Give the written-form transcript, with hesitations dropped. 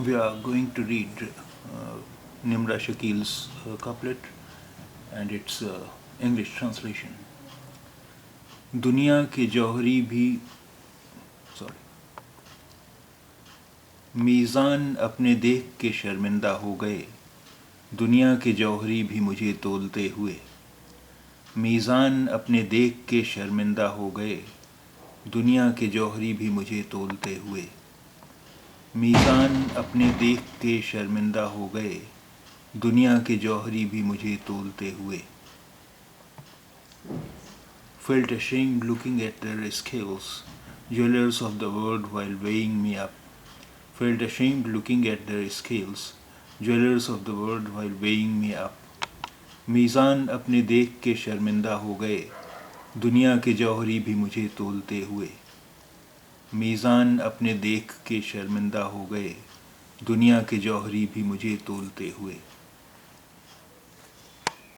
We are going to read Nimra Shakil's couplet and its English translation. दुनिया के जौहरी भी sorry मीज़ान अपने देख के शर्मिंदा हो गए, दुनिया के जौहरी भी मुझे तोलते हुए। मीज़ान अपने देख के शर्मिंदा हो गए, दुनिया के जौहरी भी मुझे तोलते हुए। मीज़ान अपने देख के शर्मिंदा हो गए, दुनिया के जौहरी भी मुझे तोलते हुए। Felt ashamed looking at their scales, jewelers of the world while weighing me up. Felt ashamed looking at their scales, jewelers of the world while weighing me up. मीज़ान अपने देख के शर्मिंदा हो गए, दुनिया के जौहरी भी मुझे तोलते हुए। मीज़ान अपने देख के शर्मिंदा हो गए, दुनिया के जौहरी भी मुझे तोलते हुए।